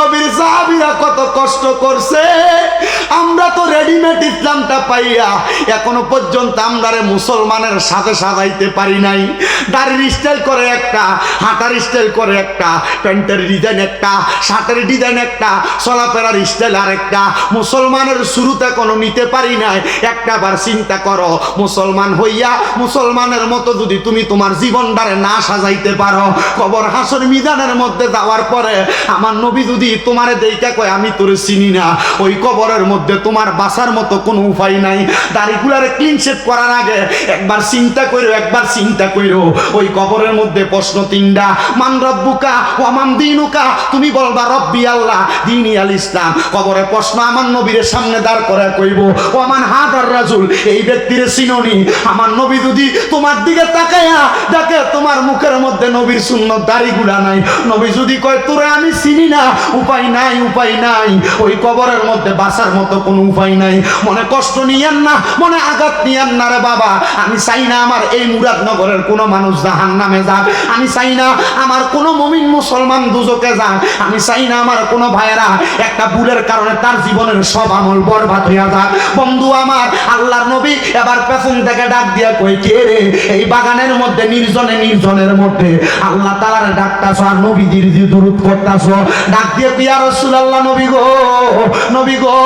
নবীর সাহাবীরা কত কষ্ট করছে। আমরা তো রেডিমেড ইসলামটা পাইয়া এখনো পর্যন্ত আমরারে মুসলমানের সাথে সাজাইতে পারি নাই। দাড়ির স্টাইল করে একটা, হাঁটার স্টাইল করে একটা, প্যান্টের ডিজাইন একটা, শার্টের ডিজাইন একটা, চলাফেরার স্টাইল আর একটা। মুসলমানের শুরুতে কোনো নিতে পারি নাই। একটা বার চিন্তা করো, মুসলমান হইয়া মুসলমানের মতো যদি তুমি তোমার জীবনটারে না সাজাইতে পারো, কবর হাসর মিজানের মধ্যে যাওয়ার পরে আমার নবী যদি তোমারে দেইকা কয় আমি তোরে চিনি না, ওই কবরের মধ্যে তোমার বাঁচার মতো কোনো উপায় নাই। দাড়িগুলারে ক্লিন শেভ করার আগে একবার চিন্তা করো, একবার চিন্তা করো। ওই কবরের মধ্যে প্রশ্ন তিনটা, মান রব্বুকা ওয়া মান দীনুকা, তুমি বলবা রব্বি আল্লাহ, দীনি আল ইসলাম। কবরে প্রশ্ন আমার নবীর সামনে দাঁড় করে কইব, ওয়া মান হাদার রাজুল, এই ব্যক্তির চিনোনি? আমার নবী যদি তোমার দিকে তাকায়া দেখে তোমার মুখের মধ্যে নবীর সুন্নত দাড়িগুলা নাই, নবী যদি কয় তোরে আমি চিনি না, উপায় নাই, উপায় নাই। ওই কবরের মধ্যে বাঁচার মতো কোনো উপায় নাই। মনে কষ্ট নিয়েন না, মনে আঘাত নিয়েন না রে বাবা। আমি চাই না আমার এই মুরাদনগরের কোনো মানুষ জাহান্নামে যাক। আমি চাই না আমার কোনো মুমিন মুসলমান দুজকে যাক। আমি চাই না আমার কোনো ভাইয়েরা একটা ভুলের কারণে তার জীবনের সব আমল বরবাদ হইয়া যাক। বন্ধু আমার, আল্লাহর নবী এবার পেছন থেকে ডাক দিয়া কই, কে রে? এই বাগানের মধ্যে নির্জনে নির্জনের মধ্যে আল্লাহ তাআলার ডাকতাছ আর নবীদের দুরূদ করতাছ। ডাক দিয়ে ইয়া রাসূলুল্লাহ, নবী গো, নবী গো,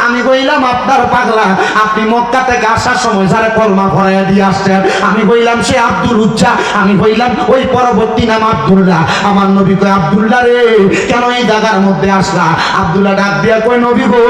আমি কইলাম আপনার পাগলা, আপনি মক্কা থেকে আসার সময় যারা কলমা ভরাইয়া দিয়ে আসছেন, আমি কইলাম সে আব্দুল উজ্জা, আমি কইলাম ওই পরবর্তী নাম আব্দুল্লাহ। আমার নবী কয়, আব্দুল্লাহ রে, কেন এই জায়গার মধ্যে আসলা? আব্দুল্লাহ ডাক দিয়া কই, নবী গো,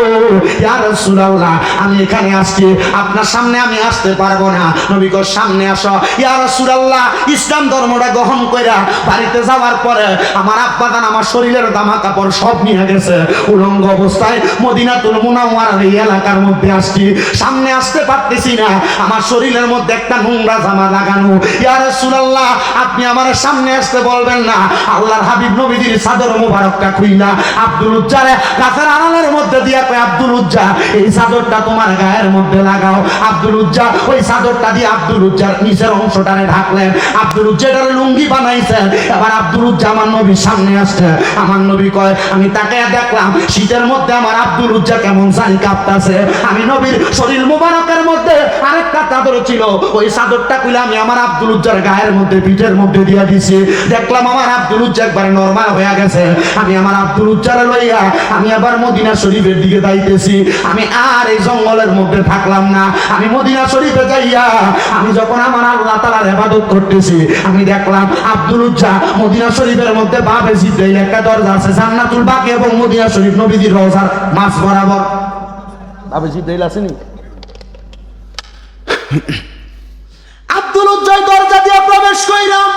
ইয়া রাসূলুল্লাহ, আমি এখানে আসছি, আপনার সামনে আমি আসতে পারবো না। নবী কয়, সামনে আসো। ইয়া রাসূলুল্লাহ, ইসলাম ধর্মটা গ্রহণ কইরা বাড়িতে যাওয়ার পরে আমার আব্বা জান আমার শরীরের জামা কাপড় সব নিয়ে গেছে। উলঙ্গ অবস্থায় মদিনাতুল মুনাওয়ারার এই এলাকার মধ্যে আসছি, সামনে আসতে পারতেছি না, আমার শরীরের মধ্যে একটা নোংরা জামা লাগানো। ইয়া রাসূলুল্লাহ, আপনি আমার সামনে আসতে বলবেন না? আল্লাহর হাবিব নবীজির চাদর মোবারকটা খুইলা আব্দুল উজ্জারে গাছের আড়ালের মধ্যে দিয়া কয়, আব্দুল উজ্জা, এই চাদরটা তোমার গায়ের মধ্যে লাগাও। আব্দুল উজ্জা ওই চাদরটা দিয়ে আব্দুল উজ্জার নিচের অংশটারে ঢাকলেন। আব্দুল উজ্জার লুঙ্গি বানাইছেন। এবার আব্দুল উজ্জা আমার নবীর সামনে আসছে। আমার নবী কয়, আমি তাকে দেখলাম শীতের মধ্যে আমার আব্দুল উজ্জা কেমন জানি কাঁপতাছে। আমি নবীর শরীর মুবারকের মধ্যে আরেকটা চাদর ছিল, ওই চাদরটা খুলে আমি আমার আব্দুল উজ্জার গায়ের মধ্যে, পিঠের মধ্যে দিয়ে দিছি। দেখলাম আমার আব্দুল উজ্জা একবার নরমাল হয়ে গেছে। আমি আমার আব্দুল উজ্জারে লইয়া আমি আবার মদিনা শরীফের দিকে যাইতেছি। আমি আর এই জঙ্গলের মধ্যে থাকলাম না, আমি মদিনা শরীফে যাইয়া আমি যখন আমার আল্লাহ তাআলার ইবাদত করতেছি, আমি দেখলাম আব্দুল উজ্জা মদিনা শরীফের মধ্যে বাবে জিব্রাইল একটা দরজা আছে, জান্নাতুল বাকি এবং মদিনা শরীফ নবীজির রওজার মাঝ বরাবর বাবে জিব্রাইল আছে নি? আব্দুল উজ্জা দরজা দিয়ে প্রবেশ কইরাম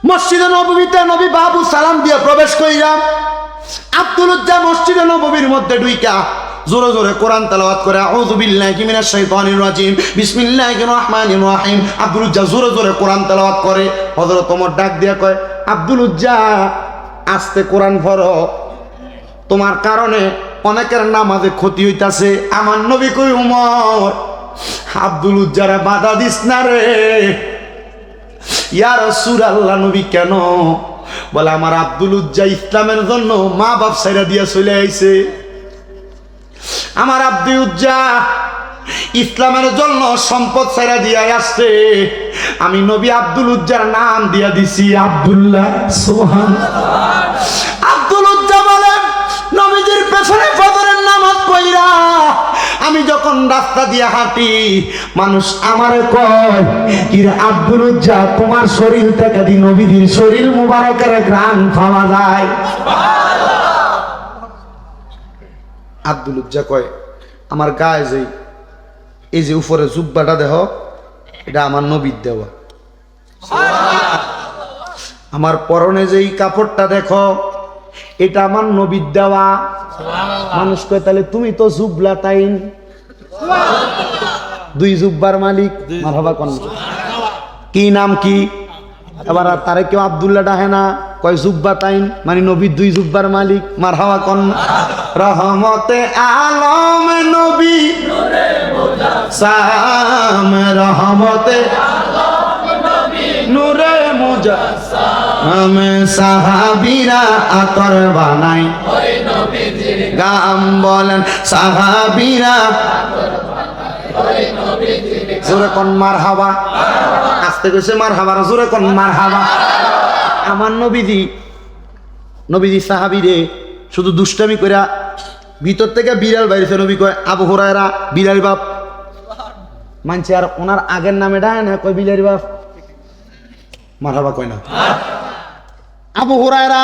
মসজিদে নববীতে, নবী বাবু সালাম দিয়ে প্রবেশ কইরাম। আব্দুল উজ্জা মসজিদে নববীর মধ্যে ঢুইকা জোরে জোরে কোরআন তেলাওয়াত করে, আউযু বিল্লাহি মিনাশ শাইতানির রাজিম, বিসমিল্লাহির রহমানির রহিম। আব্দুল উজ্জা জোরে জোরে কোরআন তেলাওয়াত করে। হযরত ওমর ডাক দিয়া কয়, আব্দুল উজ্জা, আস্তে কোরআন পড়ো, তোমার কারণে অনেকের নামাজে ক্ষতি হইতাছে। আমার নবী কই, ওমর, আব্দুল উজ্জারে বাধা দিস না রে। ইয়া রাসূলুল্লাহ, নবী কেন? বলে, আমার আব্দুল উজ্জা ইসলামের জন্য মা বাপ ছাইরা দিয়া চলে আইছে। আমার আব্দুল উজ্জা ইসলামের জন্য সম্পদ ছাইরা দিয়া আসছে। আমি নবী আব্দুল উজ্জার নাম দিয়া দিছি আব্দুল্লাহ। সুবহানাল্লাহ। আব্দুল উজ্জা বলে, নবীজির পেছনে ফজরের নামাজ পড়া আমি যখন রাস্তা দিয়ে হাঁটি, মানুষ আমারে কয়, কি রে আব্দুল উজ্জা, তোমার শরীর থেকে দি নবীজির শরীর মুবারকের ঘ্রাণ পাওয়া যায়। আব্দুল উজ্জা কয়, আমার গায়ে যে এই যে উপরে জুব্বাটা দেখো, এটা আমার নবীর দেওয়া। আমার পরনে যে কাপড়টা দেখো, এটা আমার নবীর দেওয়া। মানুষ কয়, তাহলে তুমি তো জুবলা তাইন, দুই জুব্বার মালিক। মারহাবা কোন কি নাম কি? এবার তারে কেউ আব্দুল্লাহ ডাহে না, কয় জুব্বা তাইন, মানে নবীর দুই জুব্বার মালিক। মারহাবা কোন রহমতে আলম নবী সাম, রহমতে নূরে আমি সাহাবীরা আতর বানাই গাম বলেন সাহাবীরা জোরে কোন মারহাবা আস্তে কইছে মারহাবা জোরে কোন মারহাবা আমার নবীজি সাহাবীরে শুধু দুষ্টামি কইরা ভিতর থেকে বিড়াল বাইরেছে নবী কয় আবু হুরায়রা বিড়াল বাপ মানছে আর ওনার আগের নামে ডায় না কয় বিড়াল বাপ মারহাবা কয় না আবু হুরায়রা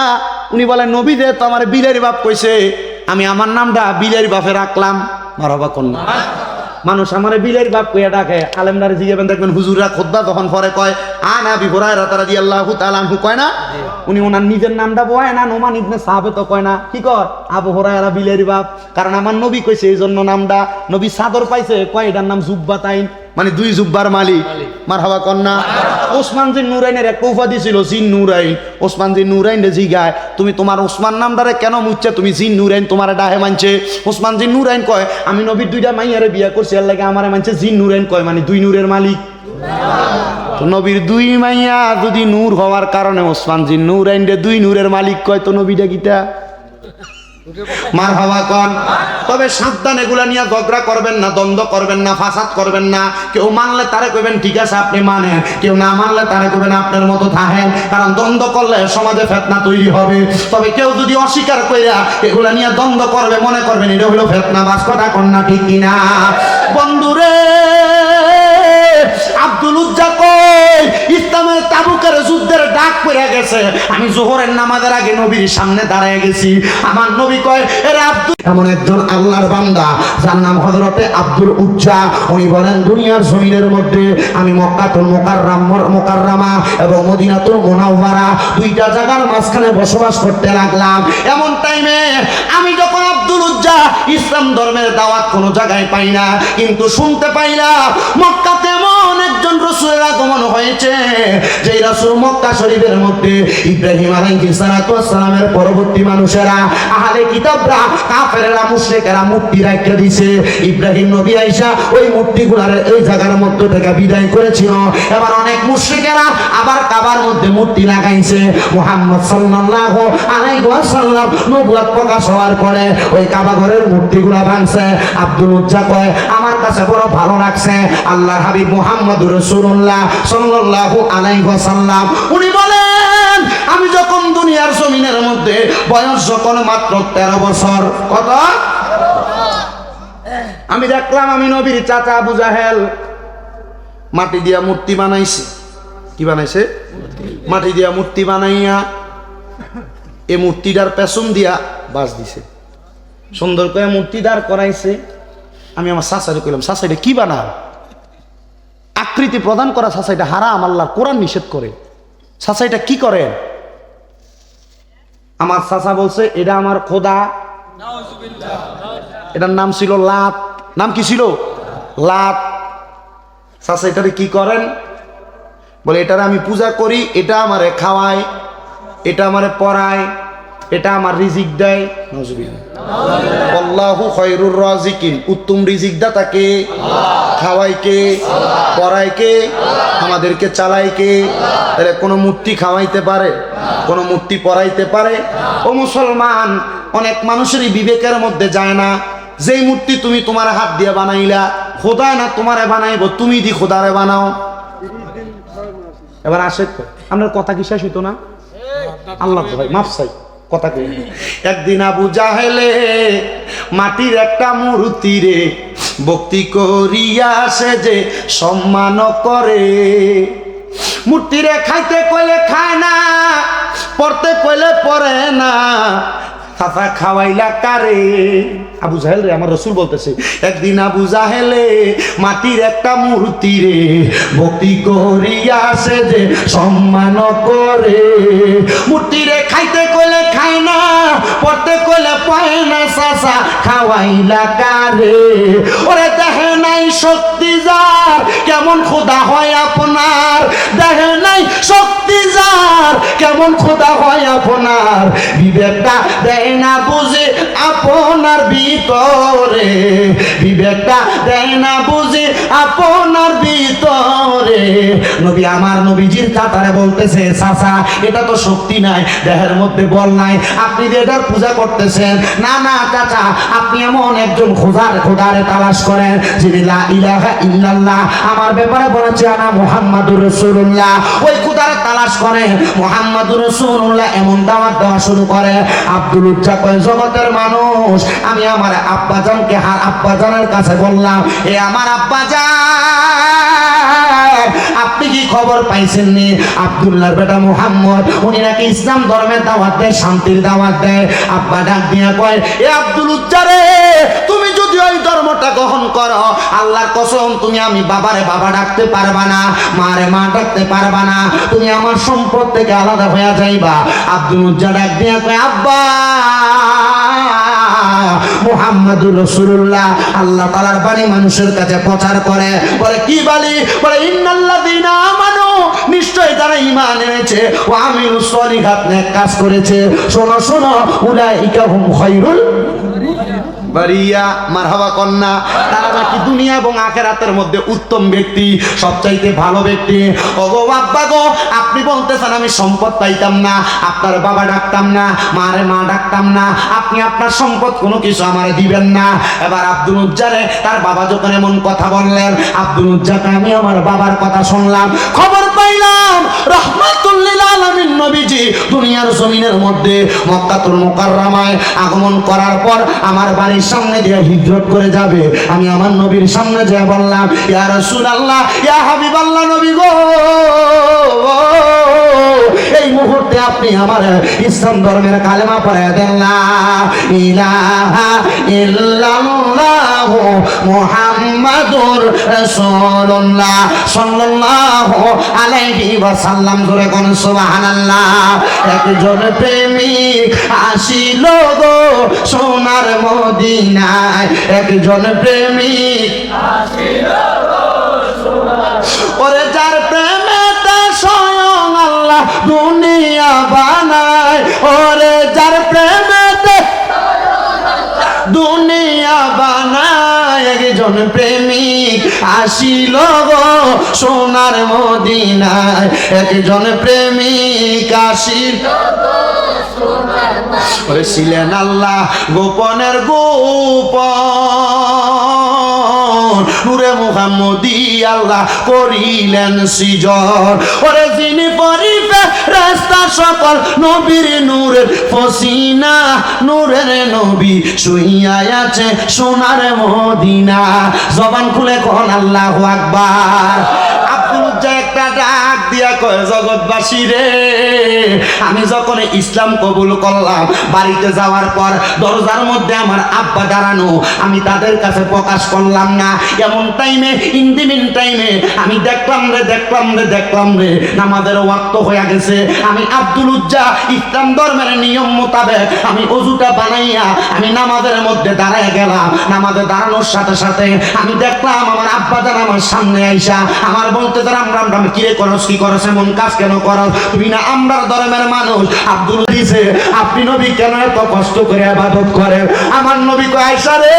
উনি বলেন নবী দে তো আমার বিড়াল বাপ কইছে আমি আমার নামটা বিড়াল বাপে রাখলাম মারহাবা কোন না মানুষ আমার বিলের বাপ কইয়া ডাকে আলেমদারে জিগাবেন দেখবেন হুজুররা খুতবা তখন পরে কয় আনা আবি হুরায়রা রাদিয়াল্লাহু তাআলা আনহু কয় না উনি ওনার নিজের নামটা বয় না নোমান ইবনে সাহাবে তো কয় না কি কয় আবু হুরায়রা বিলের বাপ কারণ আমার নবী কইছে এইজন্য নামটা নবী সাদর পাইছে কয় এটার নাম জুব্বাতাইন মানে দুই জুব্বার মালিক মারহাবা কন্না ওসমান জিন নুরাইনের একটা উপাধি ছিল জিন নুরাইন ওসমান জিন নুরাইন রে জিগায় তুমি তোমার ওসমান নামটারে কেন মুচ্ছে তুমি জিন নুরাইন তোমার ডাহে মানছে ওসমান জিন নুরাইন কয় আমি নবীর দুইটা মাইয়ারে বিয়া করছি এর লাগে আমারে মানছে জিন নুরাইন কয় মানে দুই নূরের মালিক তো নবীর দুই মাইয়া যদি নূর হওয়ার কারণে ওসমান জিন নুরাইন রে দুই নূরের মালিক কয় তো নবীটা কিটা মারহাবা কোন তবে সাবধান এগুলা নিয়ে ঝগড়া করবেন না দ্বন্দ্ব করবেন না ফাসাদ করবেন না কেউ মানলে তারে কইবেন ঠিক আছে আপনি মানেন কেউ না মানলে তারে কইবেন আপনার মতো থাকেন কারণ দ্বন্দ্ব করলে সমাজে ফিতনা তৈরি হবে তবে কেউ যদি অস্বীকার কইরা এগুলা নিয়ে দ্বন্দ্ব করবে মনে করবেন এটা হলো ফিতনা বাস কথা কোন না ঠিক কিনা বন্ধুরে আব্দুল উজ্জা কই ইসলামের তাবুকের যুদ্ধের ডাক পড়ে গেছে আমি জোহরের নামাজের আগে নবীর সামনে দাঁড়ায় গেছি আমার নবী কয় এরে আব্দুল এমন একজন আল্লাহর বান্দা যার নাম হযরতে আব্দুল উজ্জা উনি বলেন দুনিয়ার জমিনের মধ্যে আমি মক্কাতুল মুকাররমা এবং মদিনাতুল মুনাওয়ারা দুইটা জায়গার মাঝখানে বসবাস করতে লাগলাম এমন টাইমে আমি যখন আব্দুল উজ্জা ইসলাম ধর্মের দাওয়াত কোনো জায়গায় পাই না কিন্তু শুনতে পাইলাম মক্কাতে এমন একজন রাসূলের আগমন হয়েছে যে রাসূল মক্কা শরীফের মধ্যে ইব্রাহিম আলাইহিস সালাতু ওয়াস সালামের পরবর্তী মানুষেরা আহলে কিতাবরা কাফেররা মুশরিকেরা মূর্তি রাখিয়ে দিয়েছে ইব্রাহিম নবী আয়েশা ওই মূর্তিগুলোর এই জায়গার মধ্যে থেকে বিদায় করেছিল এবার অনেক মুশরিকেরা আবার কাবার মধ্যে মূর্তি লাগাইছে মুহাম্মদ সাল্লাল্লাহু আলাইহি ওয়াসাল্লাম নবুয়ত প্রকাশ হওয়ার পরে ওই কাবা ঘরের মূর্তিগুলো ভাঙছে আব্দুল উজ্জা কয় আমার কাছে বড় ভালো লাগছে আল্লাহর হাবিব মুহাম্মদুর রাসূলুল্লাহ সাল্লাল্লাহু আলাইহি ওয়াসাল্লাম উনি বলেন আমি যখন দুনিয়ার জমিনের মধ্যে বয়স যখন মাত্র 13 বছর কত আমি দেখলাম আমি নবীর চাচা আবু জাহেল মাটি দিয়া মূর্তি বানাইছে কি বানাইছে মাটি দিয়া মূর্তি বানাইয়া এই মূর্তিটার পেছন দিয়া বাস দিছে সুন্দর করে মূর্তি দাঁড় করাইছে আমি আমার চাচারে কইলাম চাচা এটা কি বানা আকৃতি প্রদান করা চাচা এটা হারাম আল্লাহর কোরআন নিষেধ করে চাচা এটা কি করেন আমার চাচা বলছে এটা আমার খোদা এটার নাম ছিল লাত নাম কি ছিল লাত চাচা এটারে কি করেন বলে এটারে আমি পূজা করি এটা আমারে খাওয়ায় এটা আমারে পড়ায় এটা আমার রিজিক দেয় আল্লাহু খায়রুর রাজিকিন উত্তম রিজিক দাতা কে খাওয়ায় কে পড়ায় কে আমাদেরকে চালায় কে তাহলে কোনো মূর্তি খাওয়াইতে পারে কোনো মূর্তি পড়াইতে পারে ও মুসলমান অনেক মানুষেরই বিবেকের মধ্যে যায় না যেই মূর্তি তুমি তোমার হাত দিয়ে বানাইলা খোদা না তোমারে বানাইবো তুমি দি খোদারে বানাও এবার আসে আপনার কথা কি শেষ হইতো না আল্লাহ ভাই মাফ চাই কথা কই একদিন আবু জাহেলে মাটির একটা মূর্তি রে ভক্তি করিয়া সে যে সম্মান করে মূর্তি রে খাইতে কইলে খায় না পড়তে কইলে পড়ে না চাচা খাওয়াইলা কারে আবু জাহেল রে আমার রসুল বলতেছে একদিন আবু জাহেলে মাটির একটা মূর্তি রে ভক্তি করিয়া সে যে সম্মান করে মূর্তি রে খাইতে কইলে খায় না পড়তে কইলে পড়ে না চাচা খাওয়াইলা কারে ওরে দেখে নাই শক্তি যার কেমন খোদা হয় আপনার দেখে নাই শক্তি যার কেমন খোদা হয় আপনার বিবেকটা দেয় না বুঝে আপনার ভিতরে, বিবেকটা দেয় না বুঝি আপনার ভিতরে। নবী আমার নবীজির কাতারে বলতেছে, চাচা এটা তো শক্তি নাই, দেহের মধ্যে বল নাই, আপনি যে এটার পূজা করতেছেন। না না চাচা, আপনি এমন একজন খোদারে তালাশ করেন যিনি লা ইলাহা ইল্লাল্লাহ আমার ব্যাপারে বলেছে আনা মুহাম্মাদুর রাসূলুল্লাহ। ওই খোদারে তালাশ করে মুহাম্মাদুর রাসূলুল্লাহ এমন দাওয়াত দেওয়া শুরু করে। আব্দুল উজ্জা কয়, জগতের মানুষ, আমি আমার আব্বাজানকে আব্বাজানের কাছে বললাম, এ আমার আব্বাজান, আপনি কি খবর পাইছেন নি আব্দুল্লাহর বেটা মুহাম্মদ উনি নাকি ইসলাম ধর্মের দাওয়াত দেয়, শান্তির দাওয়াত দেয়। আব্বা ডাক দিয়া কয়, এ আব্দুল উজ্জা রে, তুমি যদি ওই ধর্মটা গ্রহণ করো, আল্লাহর কসম তুমি আমি বাবারে বাবা ডাকতে পারবা না, মারে মা ডাকতে পারবা না, তুমি আমার সম্পদ থেকে আলাদা হয়ে যাইবা। আব্দুল উজ্জা ডাক দিয়া কয়, আব্বা মুহাম্মাদুর রাসূলুল্লাহ আল্লাহ তাআলার বাণী মানুষের কাছে প্রচার করে। বলে কি বলি? বলে ইন্নাল্লাযীনা আমানু, নিশ্চয় যারা ঈমান এনেছে, ওয়া আমিলুস সলিহাত, নেক কাজ করেছে, শোনো শোনো, উলাইকা হুম খায়রুল বারিয়া, মারহাবা কন্যা, তারা নাকি দুনিয়া এবং আখিরাতের মধ্যে উত্তম ব্যক্তি, সবচাইতে ভালো ব্যক্তি। ওগো আব্বা গো, আপনি বলতেছেন আমি সম্পদ পাইতাম না, আপনার বাবা ডাকতাম না, মারে মা ডাকতাম না, আপনি আপনার সম্পদ কোনো কিছু আমারে দিবেন না। এবার আব্দুল উজ্জারে তার বাবা যখন এমন কথা বললেন, আব্দুল উজ্জাকে আমি আমার বাবার কথা শুনলাম, খবর পাইলাম রাহমাতুল লিল আলামিন নবীজি দুনিয়ার জমিনের মধ্যে মক্কাতুল মুকাররমায় আগমন করার পর আমার বাড়ির সামনে দিয়ে হিজরত করে যাবে। আমি আমার নবীর সামনে যেয়ে বললাম, ইয়া রাসূলুল্লাহ, ইয়া হাবিবাল্লাহ, নবী গো, এই মুহূর্তে আপনি আমার ইসলাম ধর্মের কালেমা পড়ায় দেন, লা ইলাহা ইল্লাল্লাহ মুহাম্মাদুর রাসূলুল্লাহ সাল্লাল্লাহু আলাইহি ওয়াসাল্লাম। জোরে কোন সুবহানাল্লাহ। একজন প্রেমিক আসিল গো সোনার মদিনায়, একজন প্রেমিক আসিল গো সোনার, ওরে যার প্রেমেতে স্বয়ং আল্লাহ দুনিয়া বানায়, ওরে যার প্রেমেতে দুনিয়া বানায়, একজন প্রেমিক আসিল গো সোনার মদিনায়, একজন প্রেমিক আসিল ওরে ছিলেন আল্লাহ গোপনের গোপন, নূরে মুহাম্মদী আল্লাহ করিলেন সৃজন। ওরে যিনি পরিবে রাস্তা সকল নবীর নূরের ফসিনা, নূরের নবী শুইয়া আছে সোনার মদিনা। জবান খুলে কোন আল্লাহু আকবার। আব্দুল উজ্জা একটা ডাক দিয়া কয়, জগৎবাসী রে, আমি যখন ইসলাম কবুল করলাম, বাড়িতে যাওয়ার পর দরজার মধ্যে আমার আব্বা দাঁড়ানো, আমি তাদের কাছে প্রকাশ করলাম না। এমন টাইমে, ইন্দিমিন টাইমে আমি দেখলাম রে নামাজের ওয়াক্ত হয়ে গেছে। আমি আব্দুল উজ্জা ইসলাম ধর্মের নিয়ম মোতাবেক আমি ওযুটা বানাইয়া আমি নামাজের মধ্যে দাঁড়ায় গেলাম। নামাজে দাঁড়ানোর সাথে সাথে আমি দেখলাম আমার আব্বা যারা আমার সামনে আইসা আমার বলতে, আমি কিরে করস, কি করস, এমন কাজ কেন করস, তুমি না আমরার ধর্মের মানুষ। আব্দুল দিছে, আপনি নবী কেন এত কষ্ট করে ইবাদত করেন? আমার নবী কয়, আয়েশা রে,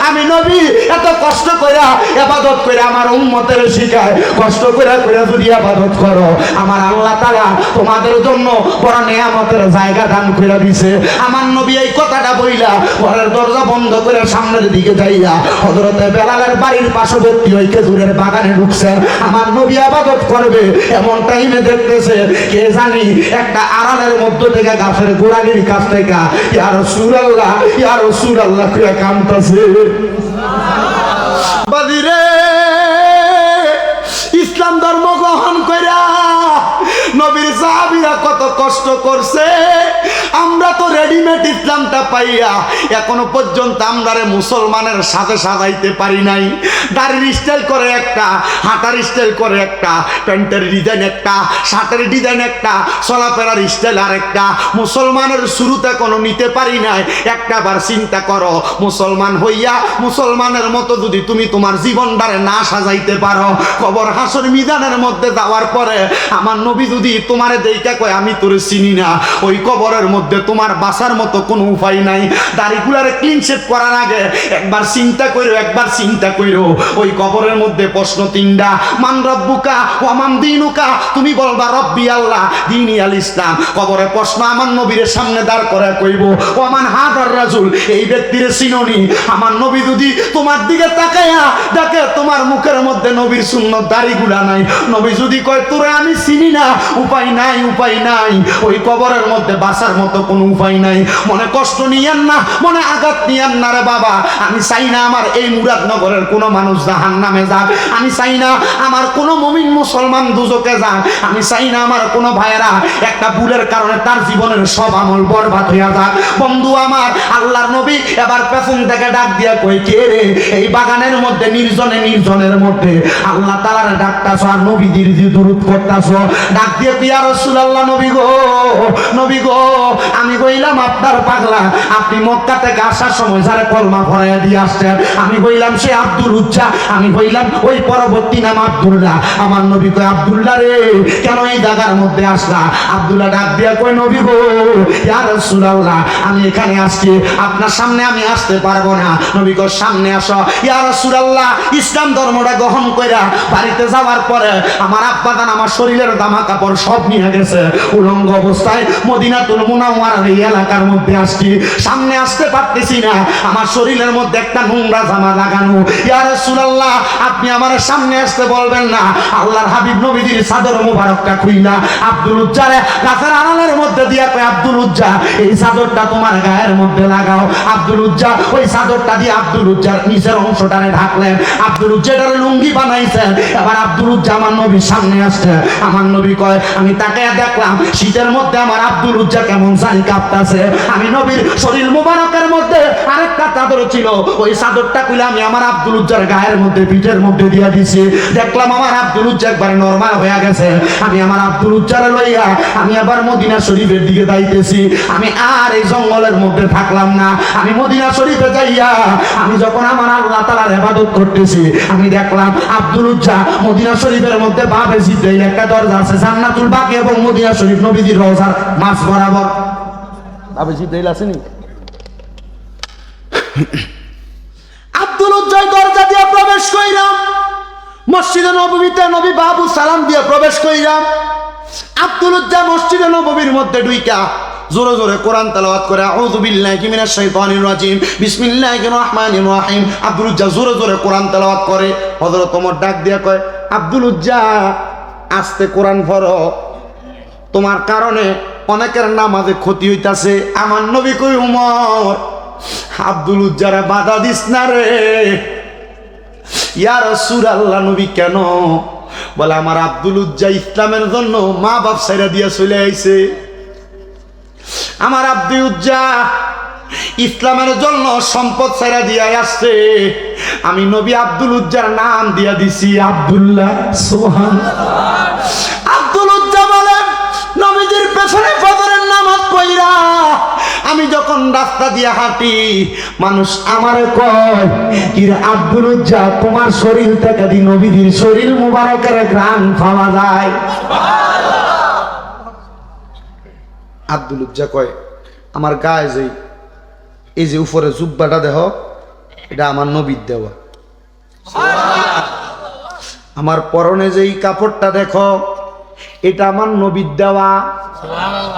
আমি নবী এত কষ্ট করে ইবাদত করে আমার উম্মতের শিখায়, কষ্ট করে যদি ইবাদত করো, আমার আল্লাহ তাআলা তোমাদের জন্য বড় নিয়ামতের জায়গা দান করে দিয়েছে। আমার নবী এই কথাটা বইলা ঘরের দরজা বন্ধ করে সামনের দিকে যাইয়া হযরতে বেলালের বাড়ির পার্শ্ববর্তী ওই খেজুরের বাগানে ঢুকছেন। আমার নবী ইবাদত করবে, এমন টাইমে দেখতেছে কে জানি একটা আড়ালের মধ্য থেকে গাছের গোড়ালির কাছ থেকে ইয়া রাসূলুল্লাহ, ইয়া রাসূলুল্লাহ কইয়া কাঁদতেছে। বাদিরে, ইসলাম ধর্ম গ্রহণ কইরা নবীর সাহাবীরা কত কষ্ট করছে, আমরা তো রেডিমেড ইসলামটা পাইয়া এখনো পর্যন্ত আমরারে মুসলমানের সাথে সাজাইতে পারি নাই। দাড়ির স্টাইল করে একটা, হাঁটার স্টাইল করে একটা, প্যান্টের ডিজাইন একটা, শার্টের ডিজাইন একটা, চলাফেরার স্টাইল আর একটা, মুসলমানের শুরুতে কোনো নিতে পারি নাই। একটা বার চিন্তা করো, মুসলমান হইয়া মুসলমানের মতো যদি তুমি তোমার জীবনটারে না সাজাইতে পারো, কবর হাসর মিজানের মধ্যে যাওয়ার পরে আমার নবী যদি তোমারে দেইকা কয় আমি তোরে চিনি না, ওই কবরের মধ্যে তোমার বাঁচার মতো কোনো উপায় নাই। দাড়িগুলারে ক্লিন শেভ করার আগে একবার চিন্তা কইরো, একবার চিন্তা কইরো। ওই কবরের মধ্যে প্রশ্ন তিনটা, মান রব্বুকা ওয়া মান দীনুকা, তুমি বলবা রব্বি আল্লাহ দীনি আল ইসলাম। কবরে প্রশ্ন আমার নবীর সামনে দাঁড় করে কইব, ওয়া মান হাদার রাজুল, এই ব্যক্তিরে চিনোনি? আমার নবী যদি তোমার দিকে তাকায়া দেখে তোমার মুখের মধ্যে নবীর সুন্নত দাড়িগুলা নাই, নবী যদি কয় তোরে আমি চিনি না, উপায় নাই, উপায় নাই। ওই কবরের মধ্যে বাঁচার মতো কোনো উপায় নাই। মনে কষ্ট নিয়েন না, মনে আঘাত নিয়েন না রে বাবা। আমি চাই না আমার এই মুরাদনগরের কোনো মানুষ জাহান্নামে যাক, আমি চাই না আমার কোনো মুমিন মুসলমান দুজকে যাক, আমি চাই না আমার কোনো ভাইয়েরা একটা ভুলের কারণে তার জীবনের সব আমল বরবাদ হইয়া যাক। বন্ধু আমার, আল্লাহর নবী এবার পেছন থেকে ডাক দিয়া কই, কে রে এই বাগানের মধ্যে নির্জনে নির্জনের মধ্যে আল্লাহ তাআলার ডাকতাছ আর নবীদের দুরূদ করতাছ? ডাক দিয়ে ইয়া রাসূলুল্লাহ, নবী গো, নবী গো, আমি কইলাম আপনার পাগলা, আপনি মক্কা থেকে আসার সময় যারা কলমা ভরাইয়া দিয়ে আসছেন, আমি কইলাম সে আব্দুল উজ্জা, আমি কইলাম ওই পরবর্তী নাম আব্দুল্লাহ। আমার নবী কয়, আব্দুল্লাহ রে কেন এই জায়গার মধ্যে আসলা? আব্দুল্লাহ ডাক দিয়া কই, নবী গো, ইয়া রাসূলুল্লাহ, আমি এখানে আসছি, আপনার সামনে আমি আসতে পারবো না। নবী কয়, সামনে আসো। ইয়া রাসূলুল্লাহ, ইসলাম ধর্মটা গ্রহণ কইরা বাড়িতে যাওয়ার পরে আমার আব্বা জান আমার শরীরের জামা কাপড় সব নিয়ে গেছে, উলঙ্গ অবস্থায় মদিনাতুল মুনাওয়ারার এই এলাকার মধ্যে আসছি, সামনে আসতে পারতেছি না, আমার শরীরের মধ্যে একটা নোংরা জামা লাগানো। ইয়া রাসূলুল্লাহ, আপনি আমার সামনে আসতে বলবেন না? আল্লাহর হাবিব নবীজির চাদর মোবারকটা খুইলা আব্দুল উজ্জারে গাছের আড়ালের মধ্যে দিয়া কয়, আব্দুল উজ্জা, এই চাদরটা তোমার গায়ের মধ্যে লাগাও। আব্দুল উজ্জা ওই চাদরটা দিয়ে আব্দুল উজ্জার নিচের অংশটারে ঢাকলেন, আব্দুল উজ্জার লুঙ্গি বানাইছেন। এবার আব্দুল উজ্জা আমার নবীর সামনে আসছে। আমার নবী কয়, আমি তাকে দেখলাম শীতের মধ্যে আমার আব্দুল উজ্জা কেমন জানি কাঁপতাছে। আমি নবীর শরীর মুবারকের মধ্যে আরেকটা চাদর ছিল, ওই চাদরটা খুলে আমি আমার আব্দুল উজ্জার গায়ের মধ্যে পিঠের মধ্যে দিয়ে দিছি। দেখলাম আমার আব্দুল উজ্জা একবার নরমাল হয়ে গেছে। আমি আমার আব্দুল উজ্জারে লইয়া আমি আবার মদিনা শরীফের দিকে যাইতেছি। আমি আর এই জঙ্গলের মধ্যে থাকলাম না, আমি মদিনা শরীফে যাইয়া আমি যখন আমার আল্লাহ তাআলার ইবাদত করতেছি, আমি দেখলাম আব্দুল উজ্জা মদিনা শরীফের মধ্যে বাবে জিতে একটা দরজা আছে, জান্নাতুল বাকি এবং মদিনা শরীফ নবীজির রওজার মাঝ বরাবর বাবে জিতে আসেনি। আব্দুল উজ্জা দরজা দিয়ে প্রবেশ কইরাম, মসজিদে নববীতে নবী বাবু সালাম দিয়ে প্রবেশ কইরাম। আব্দুল উজ্জা মসজিদে নববীর মধ্যে ঢুইকা জোরে জোরে কোরআন তেলাওয়াত করে, আউযু বিল্লাহি মিনাশ শাইতানির রাজিম, বিসমিল্লাহির রহমানির রহিম। আব্দুল উজ্জা জোরে জোরে কোরআন তেলাওয়াত করে। হযরত ওমর ডাক দিয়া কয়, আব্দুল উজ্জা আস্তে কোরআন পড়ো, তোমার কারণে অনেকের নামাজে ক্ষতি হইতাছে। আমার নবী কই, ওমর আব্দুল উজ্জারে বাধা দিস না রে। ইয়া রাসূলুল্লাহ, নবী কেন? বলে আমার আব্দুল উজ্জা ইসলামের জন্য মা বাপ ছাইরা দিয়া চলে আইছে। আমার আব্দুল উজ্জা ইসলামের জন্য সম্পদ ছাইরা দিয়া আসছে। আমি নবী আব্দুল উজ্জার নাম দিয়া দিছি আব্দুল্লাহ। সুবহানাল্লাহ। আব্দুল উজ্জা বলেন, নবীজির পেছনে ফজরের নামাজ পড়া আমি যখন রাস্তা দিয়ে হাঁটি, মানুষ আমারে কয়, কি রে আব্দুল উজ্জা, তোমার শরীর থেকে দি নবীজির শরীর মুবারকের ঘ্রাণ পাওয়া যায়। আব্দুল উজ্জা কয়, আমার গায়ে যে এই যে উপরে জুব্বাটা দেহ, এটা আমার নবীর দেওয়া। আমার পরনে যেই কাপড়টা দেখো, এটা আমার নবীর দেওয়া।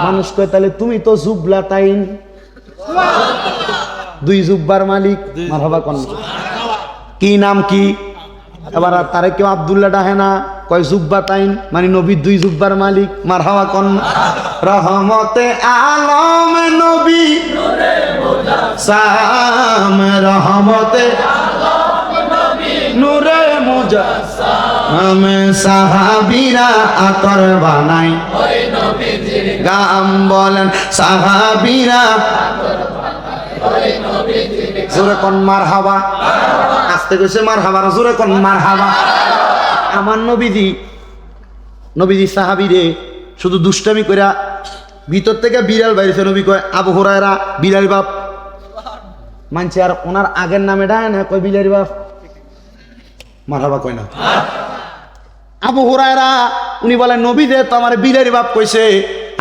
মানুষ কয়, তাহলে তুমি তো জুবলা তাইন, দুই জুব্বার মালিক। মারহাবা কোন কি নাম কি? এবার তারে কেউ আব্দুল্লাহ ডাহে না, কয় জুব্বা তাইন, মানে নবীর দুই জুব্বার মালিক। মারহাবা কোন রহমতে আলম নবী সাম, রহমতে নূরে মুজাসসাম, সাহাবীরা আতর বানাই গাম বলেন, সাহাবীরা জোরে কোন মারহাবা। আস্তে কইছে মারহাবা, জোরে কোন মারহাবা। আমার নবীজি সাহাবীরে শুধু দুষ্টামি কইরা ভিতর থেকে বিড়াল বাইরেছে। নবী কয়, আবু হুরায়রা বিড়াল বাপ। মানছে আর ওনার আগের নামে ডায় না, কয় বিড়াল বাপ। মারহাবা কয় না। আবু হুরায়রা উনি বলেন নবী যে তো আমার বিলের বাপ কইছে,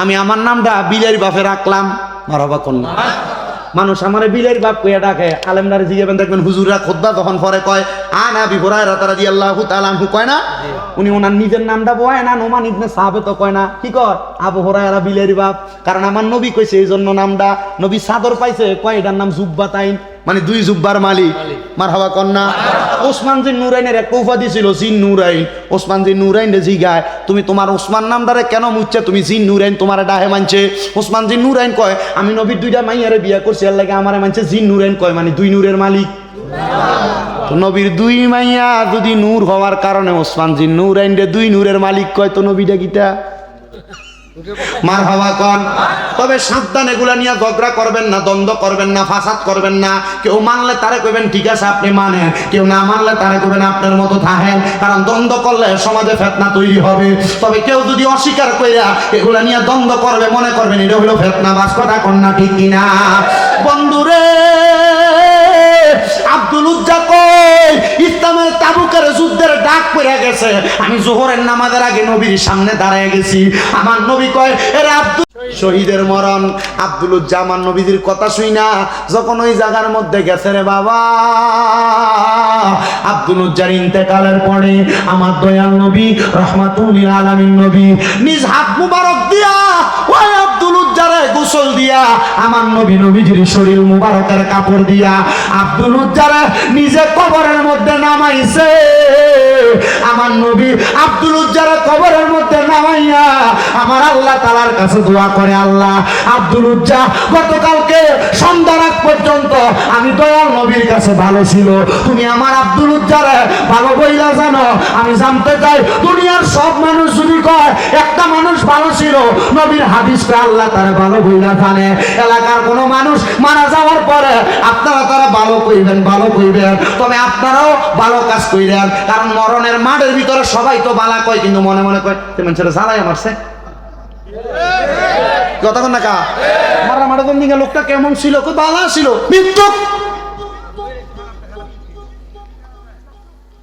আমি আমার নামটা বিলের বাপে রাখলাম। মারহাবা কন্যা। মানুষ আমার বিলের বাপ কইয়া ডাকে, আলেমদারে জিগাবেন দেখবেন হুজুররা খুতবা তখন পরে কয় আনা আবি হুরায়রা রাদিয়াল্লাহু তাআলা আনহু কয় না, উনি ওনার নিজের নামটা বয় না, নোমান ইবনে সাহাবে তো কয় না, কি কয় আবু হুরায়রা বিলের বাপ, কারণ আমার নবী কইছে এই জন্য নামটা। নবী চাদর পাইছে কয় এটার নাম জুব্বাতাইন, মানে দুই জুব্বার মালিক। মারহাবা কন্যা। ওসমান জিন নুরাইনের একটা উপাধি ছিল জিন নুরাইন। ওসমান জিন নুরাইন রে জিগায় তুমি তোমার ওসমান নামটারে কেন মুচ্ছে, তুমি জিন নুরাইন তোমার ডাহে মানছে। ওসমান জিন নুরাইন কয় আমি নবীর দুইটা মাইয়ারে বিয়া করছি, এর লাগে আমারে মানছে জিন নুরাইন কয়, মানে দুই নূরের মালিক। তো নবীর দুই মাইয়া যদি নূর হওয়ার কারণে ওসমান জিন নুরাইন রে দুই নূরের মালিক কয়, তো নবীটা কিটা? মারহাবা কোন। তবে সাবধান, এগুলা নিয়ে ঝগড়া করবেন না, দ্বন্দ্ব করবেন না, ফাসাদ করবেন না। কেউ মানলে তারে কইবেন ঠিক আছে আপনি মানেন, কেউ না মানলে তারে কইবেন আপনার মতো থাকেন, কারণ দ্বন্দ্ব করলে সমাজে ফিতনা তৈরি হবে। তবে কেউ যদি অস্বীকার কইরা এগুলা নিয়ে দ্বন্দ্ব করবে, মনে করবেন এটা হলো ফিতনা। বাস কথা কন্যা ঠিক কিনা? বন্ধুরে আব্দুল উজ্জা কই ইসলামের তাবুকের যুদ্ধের ডাক পড়ে গেছে, আমি জোহরের নামাজের আগে নবীর সামনে দাঁড়ায় গেছি। আমার নবী কয় এরে আব্দুল, শহীদের মরণ। আব্দুল উজ্জা আমার নবীজির কথা শুই না যখন ওই জায়গার মধ্যে গেছে রে বাবা, আব্দুল উজ্জার ইন্তেকালের পরে আমার দয়াল নবী রাহমাতুল লিল আলামিন নবী নিজ হাত মুবারক দিয়া ওই আব্দুল উজ্জারে গোসল দিয়া আমার নবী নবীজির শরীর মুবারকের কাপড় দিয়া আব্দুল উজ্জারে নিজে কবরের মধ্যে নামাইছে। আমার নবী আব্দুল উজ্জারে কবরের মধ্যে নামাইয়া আমার আল্লাহ তাআলার কাছে দোয়া করে, আল্লাহ আব্দুল উজ্জা গতকালকে সন্ধ্যা রাত পর্যন্ত আমি দয়াল নবীর কাছে ভালো ছিল, তুমি আমার আব্দুল উজ্জারে ভালো বইলা জানো। আমি জানতে চাই দুনিয়ার সব মানুষ যদি কয় একটা মানুষ ভালো ছিল, নবীর হাদিসটা আল্লাহ তারা ভালো বইলা জানে। এলাকার কোনো মানুষ মারা যাওয়ার পরে আপনারা তারা ভালো কইবেন, ভালো কইবেন, তবে আপনারাও ভালো কাজ কইবেন, কারণ মরণের মাঠের ভিতরে সবাই তো বালা কয়, কিন্তু মনে মনে কয় তেমন ছেলে জ্বালাই মারছে কথা কন না কা মারা মারা কোন দিকে লোকটা কেমন ছিল, খুব বালা ছিল, মিথ্যুক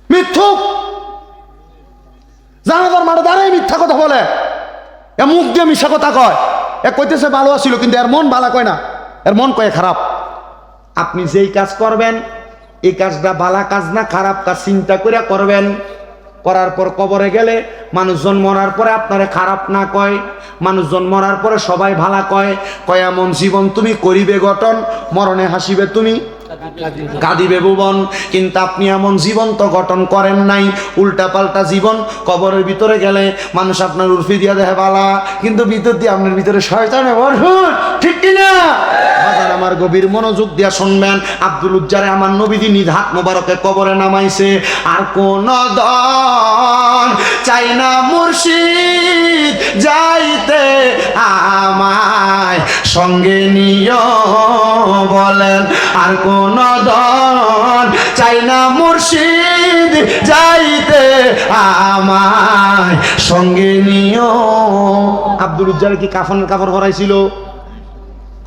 মিথ্যুক জানাজার মাঠে দাঁড়াই মিথ্যা কথা বলে, এ মুখ দিয়ে মিথ্যা কথা কয়। এ কইতেছে ভালো ছিল, কিন্তু এর মন ভালো কয় না, এর মন কয় খারাপ। আপনি যেই কাজ করবেন এই কাজটা ভালো কাজ না খারাপ কাজ চিন্তা করে করবেন। করার পর কবরে গেলে মানুষজন মরার পরে আপনারে খারাপ না কয়, মানুষজন মরার পরে সবাই ভালো কয়। কয় এমন জীবন তুমি করিবে গঠন, মরণে হাসিবে তুমি কাঁদিবে ভুবন। কিন্তু আপনি এমন জীবন তো গঠন করেন নাই, উল্টা পাল্টা জীবন। কবরের ভিতরে গেলে মানুষ আপনার উর্ফি দিয়া দেখে বালা, কিন্তু ভিতর দিয়ে আপনার ভিতরে শয়তানে ভরপুর, ঠিক কিনা? আমার গভীর মনোযোগ দিয়া শুনবেন, আব্দুল উজ্জারে আমার নবীজি নিজ হাত মোবারকে কবরে নামাইছে। আর কোন দন চাই না মুর্শিদ যাইতে আমায় সঙ্গে নিয় বলেন, আর কোন দন চাই না মুর্শিদ যাইতে আমায় সঙ্গে নিয়। আব্দুল উজ্জারে কি কাফনের কাপড় পরাইছিল?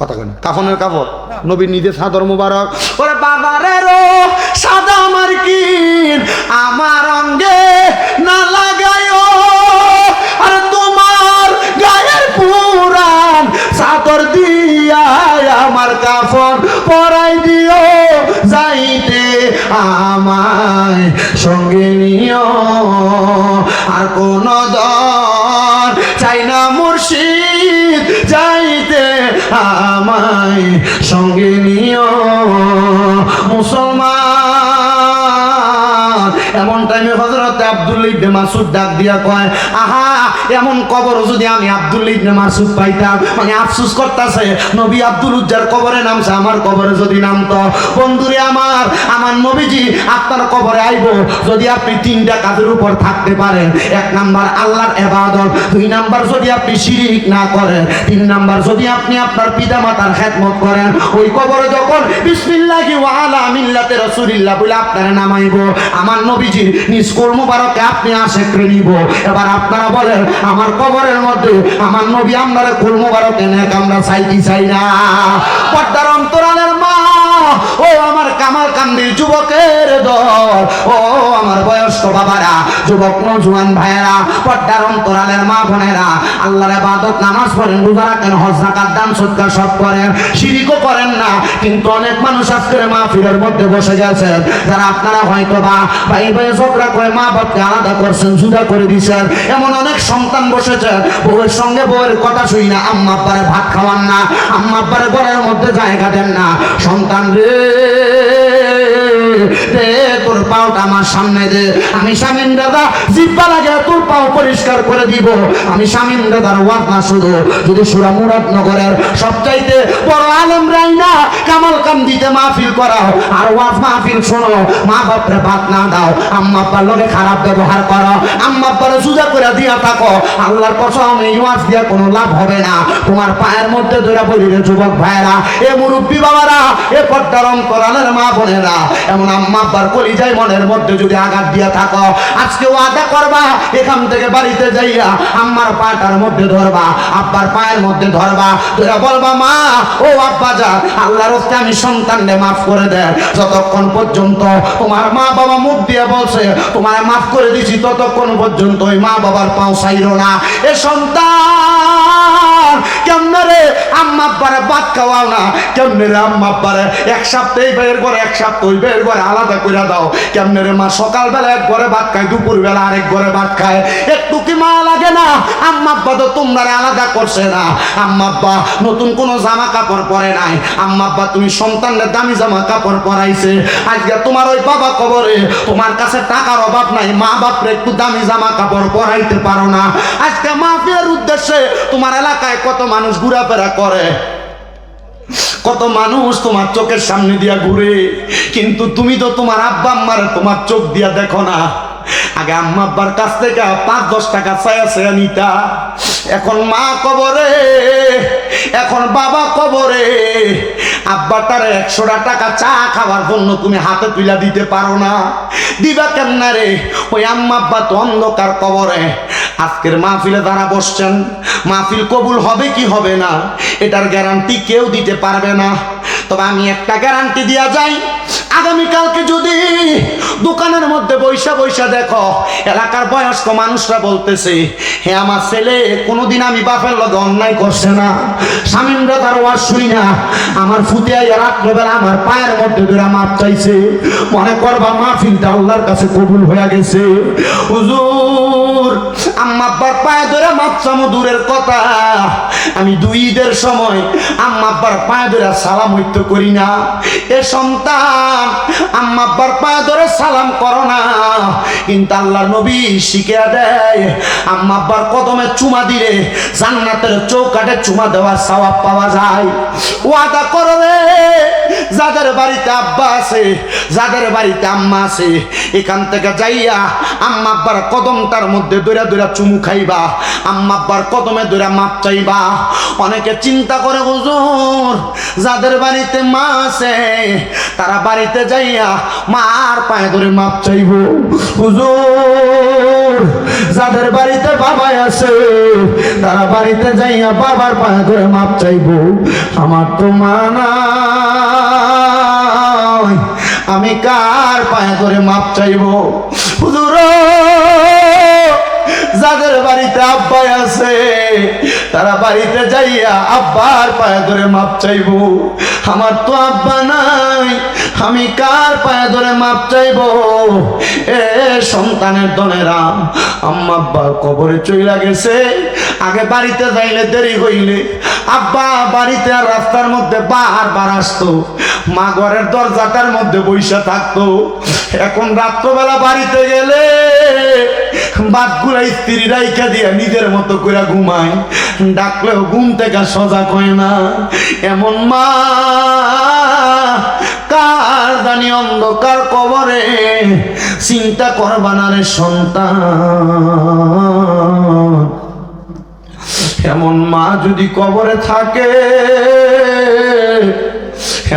কথা কই না, কাফনের কাপড় নবীর নিজে সাদর মুবারক। ওরে বাবারে রো সাদা মার্কিন আমার অঙ্গে না লাগায়ো, আর তোমার গায়ের পুরান সাদর দিয়া আমার কাফন পরাই দিও, যাইতে আমায় সঙ্গে নিও। আর কোন দর চাই না মুর্শিদ যাইতে আমায় সঙ্গে নিও। মুসলমান এমন টাইমে হযরত আব্দুল্লাহ ইবনে মাসউদ ডাক দিয়া কয়, আহা এমন কবর যদি আমি আব্দুল্লাহ ইবনে মাসউদ পাইতাম, মানে আফসোস করতেছে নবী আব্দুল উজ্জার কবরে নামছে, আমার কবরে যদি নামতো। বন্ধুরে আমার, আমার নবীজি আপনার কবরে আইব যদি আপনি তিনটা কাজের উপর থাকতে পারেন। এক নাম্বার আল্লাহর ইবাদত, দুই নাম্বার যদি আপনি শিরক না করেন, তিন নাম্বার যদি আপনি আপনার পিতামাতার খেদমত করেন। ওই কবরে যখন বিসমিল্লাহি ওয়া আলা মিল্লাতে রাসূলিল্লাহ বলে আপনারা নামাইব, আমার নবীজি নিজ কোল মুবারকে আপনি আশেকরে নিব। এবার আপনারা বলেন আমার কবরের মধ্যে আমার নবী আমরারে কোল মুবারকে নেক আমরা চাই কি চাই না? পর্দার অন্তরালের মা ও আমার কামারকান্দির যুবকের দল, ও আমার বয়স্ক বাবারা, যুবক নওজোয়ান ভাইয়েরা, পর্দার অন্তরালের মা বোনেরা, আল্লাহর ইবাদত নামাজ পড়েন, রোজা রাখেন, হজ যাকাত দান সদকা সব করেন, শিরকও করেন না, কিন্তু অনেক মানুষ আজকের মাহফিলের মধ্যে বসে গেছেন যারা আপনারা হয়তো বা ভাই ভাই ঝগড়া করে মা বাপকে আলাদা করছেন, জুদা করে দিয়েছেন। এমন অনেক সন্তান বসেছে, বউয়ের সঙ্গে বউয়ের কথা শুই না, আম্মা আব্বারে ভাত খাওয়ান না, আম্মা আব্বারে ঘরের মধ্যে জায়গা দেন না। সন্তান রে দে তোর পাওটা আমার সামনে দে, আমি শামীম দাদা জিব্বা লাগে তোর পাও পরিষ্কার করে দিব। আমি শামীম দাদার ওয়াজ না শুধু, যদি সুরা মুরাদনগরের সবচাইতে বড় আলেম রাইনা কামারকান্দিতে মাহফিল করাও আর ওয়াজ মাহফিল শোনো, মা বাপরে ভাত না দাও, আম্মা আব্বার লগে খারাপ ব্যবহার করো, আম্মা আব্বারে সুজা করে দিয়া থাকো, আল্লাহর কসম এই ওয়াজ দিয়া কোনো লাভ হবে না। তোমার পায়ের মধ্যে ধরে বলি রে যুবক ভাইরা, এ মুরব্বী বাবারা, এ পর্দার অন্তরালের মা বোনেরা, এমন আম্মা আব্বার কলিজায় মনের মধ্যে যদি আঘাত দিয়া থাকো, আজকে ওয়াদা করবা এখান থেকে বাড়িতে যাইয়া আম্মার পাটার মধ্যে ধরবা, আব্বার পায়ের মধ্যে ধরবা, তোরা বলবা মা ও আব্বা যা আল্লাহর রাস্তে আমি সন্তানকে মাফ করে দেন। যতক্ষণ পর্যন্ত তোমার মা বাবা মুখ দিয়ে বলছে তোমার মাফ করে দিছি, ততক্ষণ পর্যন্ত ওই মা বাবার পাও ছাইরো না। এ সন্তান কেমনে রে আম্মা আব্বারে ভাত খাওয়াও না, কেমনে রে আম্মা আব্বারে এক সপ্তাহ এই ভাইয়ের ঘরে এক সপ্তাহ ওই ভাইয়ের ঘরে আলাদা করে দাও, কেমনে রে মা সকালবেলা এক ঘরে ভাত খায়, দুপুর বেলা আরেক ঘরে ভাত খায়, একটু কি মা লাগে না? আম্মা আব্বা তো তোমরা আলাদা করছে না, আম্মা আব্বা নতুন কোনো জামা কাপড় পরে নাই, আম্মা আব্বা তুমি সন্তানদের দামি জামা কাপড় পরাইছে। আজকে তোমার ওই বাবা কবরে, তোমার কাছে টাকার অভাব নাই, মা বাপরে একটু দামি জামা কাপড় পরাইতে পারো না। আজকে মাহফিলের উদ্দেশ্যে তোমার এলাকায় কত মানুষ ঘোরাফেরা করে, কত মানুষ তোমার চোখের সামনে দিয়া ঘুরে, কিন্তু তুমি তো তোমার আব্বা আম্মারে তোমার চোখ দিয়া দেখো না। আগে আম্মা আব্বার কাছ থেকে 5-10 টাকা চায়া নিতা, এখন মা কবরে, এখন বাবা কবরে, আব্বাটারে 100 টাকা চা খাওয়ার জন্য তুমি হাতে তুলে দিতে পারো না, দিবা কেমনে রে? ওই আম্মা আব্বা তো অন্ধকার কবরে। আজকের মাহফিলে যারা বসছেন, মাহফিল কবুল হবে কি হবে না এটার গ্যারান্টি কেউ দিতে পারবে না, তবে আমি একটা গ্যারান্টি দিয়া যাই, আগামীকালকে যদি দোকানের মধ্যে বৈশা বৈশা দেখো এলাকার বয়স্ক মানুষরা বলতেছে হে আমার ছেলে কোনোদিন আমি বাপের লগে অন্যায় করছে না, শামীমরা তার ওয়াজ শুই না, আমার ফুটিয়াইয়া রাত্রবেলা আমার পায়ের মধ্যে ধরে মাপ চাইছে, মনে করবা মাহফিলটা আল্লাহর কাছে কবুল হয়ে গেছে। হুজুর আম্মা আব্বার পায়ে ধরে মাপ চামো দূরের কথা, আমি 2 ঈদের সময় আম্মা আব্বার পায়ে ধরে সালাম হইতে করি না। এ সন্তান আম্মা আব্বার পায়ে ধরে সালাম করো না, কিন্তু আল্লাহর নবী শিখিয়ে দেয় আম্মা আব্বার কদমে চুমা দিলে জান্নাতের চৌকাঠে চুমা দেওয়ার সওয়াব পাওয়া যায়। ওয়াদা করো রে, যাদের বাড়িতে আব্বা আছে, যাদের বাড়িতে আম্মা আছে, এখান থেকে যাইয়া আম্মা আব্বার কদমটার মধ্যে দৌড়া দৌড়া চুমু খাইবা, আম্মা আব্বার কদমে দৌড়া মাপ চাইবা। অনেকে চিন্তা করে হুজুর যাদের বাড়িতে মা আছে তারা বাড়িতে যাইয়া মার পায়ে ধরে মাপ চাইব, হুজুর যাদের বাড়িতে বাবা আছে তারা বাড়িতে যাইয়া বাবার পায়ে ধরে মাপ চাইব। আমার তো মা নাই, আমি কার পায়ে ধরে মাপ চাইব? হুজুর যাদের বাড়িতে আব্বা আছে তারা বাড়িতে যাইয়া আব্বার পায়ে ধরে মাপ চাইব। আমার তো আব্বা নাই, আমি কার পায়ে ধরে মাপ চাইব? এ সন্তানের দনেরা, আম্মা আব্বার কবরে চইলা গেছে, আগে বাড়িতে যাইলে দেরি হইলে আব্বা বাড়িতে আর রাস্তার মধ্যে বারবার আসতো, মা ঘরের দরজাটার মধ্যে বইসা থাকতো। এখন রাত্রবেলা বাড়িতে গেলে বাদগুলা স্ত্রী রাইখা দিয়া নিজের মতো করে ঘুমায়, ডাকলেও ঘুম থেকে সজাগ হয় না। এমন মা কার জানি অন্ধকার কবরে, চিন্তা করবা না রে সন্তান। এমন মা যদি কবরে থাকে,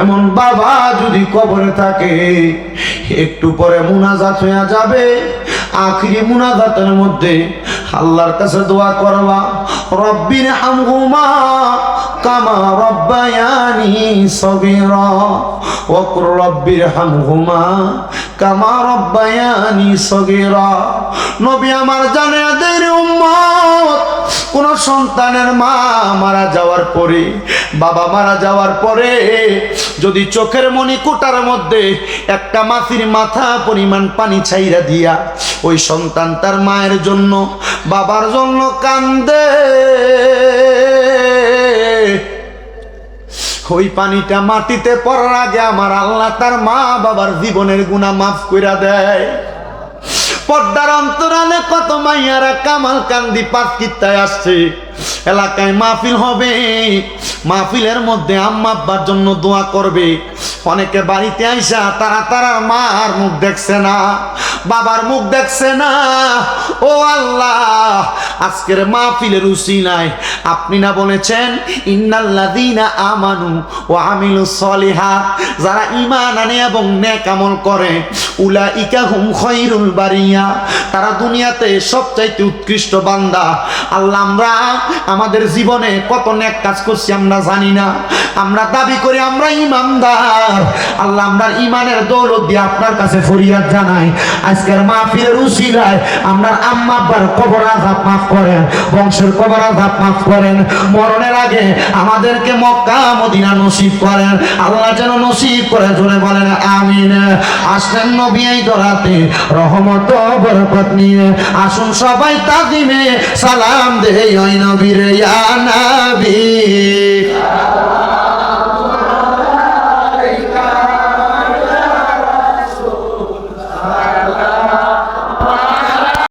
এমন বাবা যদি কবরে থাকে, একটু পরে মুনাজাত হয়ে যাবে। আখিরি মুনাজাতের মধ্যে আল্লাহর কাছে দোয়া করবা, রব্বির হামহুমা কামা রব্বায়ানি সগীরা ওয়া কুর রব্বির হামহুমা কামা রব্বায়ানি সগীরা। নবী আমার জানে দের উম্মত, কোন সন্তানের মা মারা যাওয়ার পরে, বাবা মারা যাওয়ার পরে যদি চোখের মনি কোটার মধ্যে একটা মাছির মাথা পরিমাণ পানি ছাইরা দিয়া ওই সন্তান তার মায়ের জন্য বাবার জন্য কান্দে, ওই পানিটা মাটিতে পড়ার আগে আমার আল্লাহ তার মা বাবার জীবনের গুনাহ মাফ কইরা দেয়। পর্দার অন্তরালে কত মাইয়ারা কামাল কান্দি পাঁচকিত্তায় আসছে, এলাকায় মাহফিল হবে, মাহফিলের মধ্যে আম্মা আব্বার জন্য দোয়া করবে। অনেকে বাড়িতে আইসা তারা মার মুখ দেখছে না, বাবার মুখ দেখছে না। ও আল্লাহ, আজকের মাহফিলের উসিলায় আপনি না বলেছেন ইন্নাল্লাযীনা আমানু ওয়া আমিলুস সলিহাত, যারা ঈমান আনে এবং নেক আমল করে, উলাইকা হুম খায়রুল বারিয়া, তারা দুনিয়াতে সবচাইতে উৎকৃষ্ট বান্দা। আল্লাহ, আমরা আমাদের জীবনে কত নেক কাজ করছি আমরা জানি না, আমরা দাবি করি আমরা ঈমানদার। আল্লাহ, আমরা ঈমানের দৌলত দিয়ে আপনার কাছে ফরিয়াদ জানাই, আজকের মাহফিলের উসিলায় আমরা আম্মা আব্বার কবর আযাব মাফ করেন, বংশের কবর আযাব মাফ করেন, মরণের আগে আমাদেরকে মক্কা মদিনা নসিব করেন। আল্লাহ যেন নসিব করে, জোরে বলেন আমিন। আসলেন নবী এই দরাতে রহমত বরকত নিয়ে, আসুন সবাই তাজিমে সালাম দেই ওই নবীর ইয়া নবী।